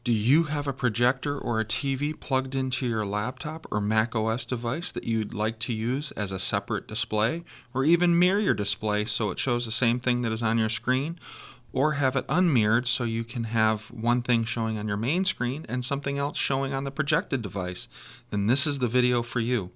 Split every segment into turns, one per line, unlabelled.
Do you have a projector or a TV plugged into your laptop or Mac OS device that you'd like to use as a separate display, or even mirror your display so it shows the same thing that is on your screen, or have it unmirrored so you can have one thing showing on your main screen and something else showing on the projected device? Then this is the video for you.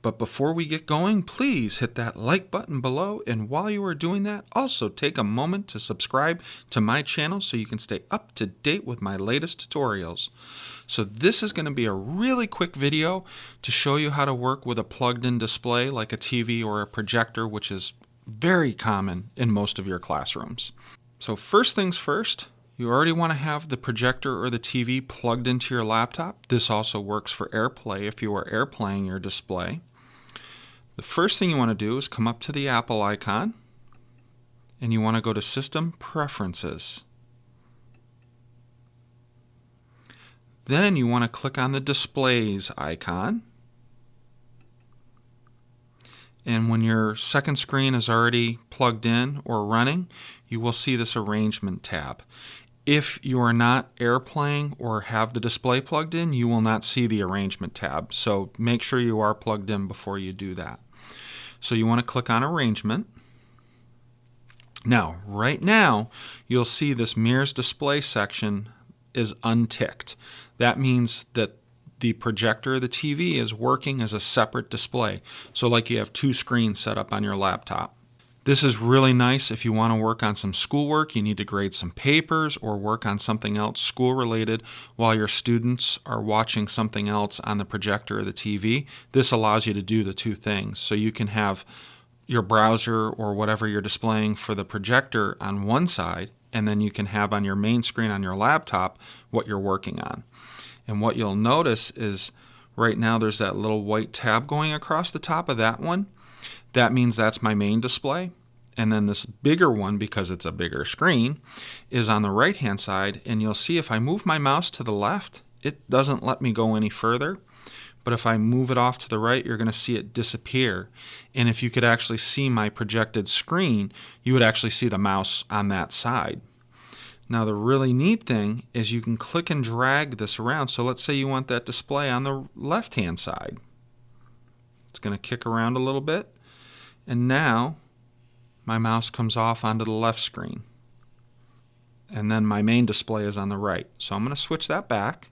But before we get going, please hit that like button below, and while you are doing that, also take a moment to subscribe to my channel so you can stay up to date with my latest tutorials. So this is going to be a really quick video to show you how to work with a plugged-in display like a TV or a projector, which is very common in most of your classrooms. So first things first, you already want to have the projector or the TV plugged into your laptop. This also works for AirPlay if you are AirPlaying your display. The first thing you want to do is come up to the Apple icon and you want to go to System Preferences. Then you want to click on the Displays icon. And when your second screen is already plugged in or running, you will see this Arrangement tab. If you are not AirPlaying or have the display plugged in, you will not see the Arrangement tab. So make sure you are plugged in before you do that. So you want to click on Arrangement. Now, right now, you'll see this Mirrors Display section is unticked. That means that the projector or the TV is working as a separate display. So like you have two screens set up on your laptop. This is really nice if you want to work on some schoolwork, you need to grade some papers or work on something else school related while your students are watching something else on the projector or the TV. This allows you to do the two things. So you can have your browser or whatever you're displaying for the projector on one side, and then you can have on your main screen on your laptop what you're working on. And what you'll notice is right now there's that little white tab going across the top of that one. That means that's my main display. And then this bigger one, because it's a bigger screen, is on the right hand side. And you'll see if I move my mouse to the left, it doesn't let me go any further. But if I move it off to the right, you're going to see it disappear. And if you could actually see my projected screen, you would actually see the mouse on that side. Now the really neat thing is you can click and drag this around. So let's say you want that display on the left hand side. It's going to kick around a little bit. And now my mouse comes off onto the left screen. And then my main display is on the right. So I'm going to switch that back.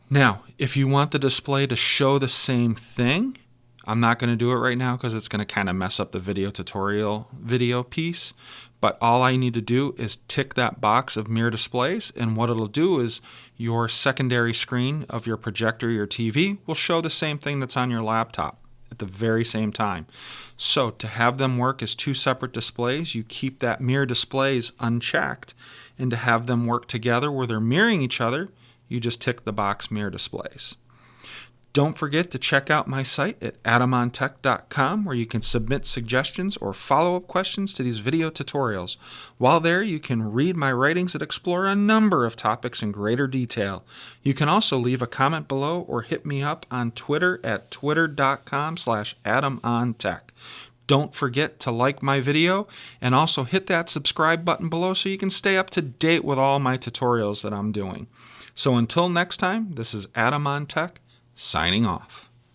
Now, if you want the display to show the same thing, I'm not going to do it right now because it's going to kind of mess up the video tutorial video piece. But all I need to do is tick that box of mirror displays, and what it'll do is your secondary screen of your projector, your TV, will show the same thing that's on your laptop at the very same time. So to have them work as two separate displays, you keep that mirror displays unchecked, and to have them work together where they're mirroring each other, you just tick the box mirror displays. Don't forget to check out my site at adamontech.com where you can submit suggestions or follow-up questions to these video tutorials. While there, you can read my writings that explore a number of topics in greater detail. You can also leave a comment below or hit me up on Twitter at twitter.com/adamontech. Don't forget to like my video and also hit that subscribe button below so you can stay up to date with all my tutorials that I'm doing. So until next time, this is Adam on Tech, signing off.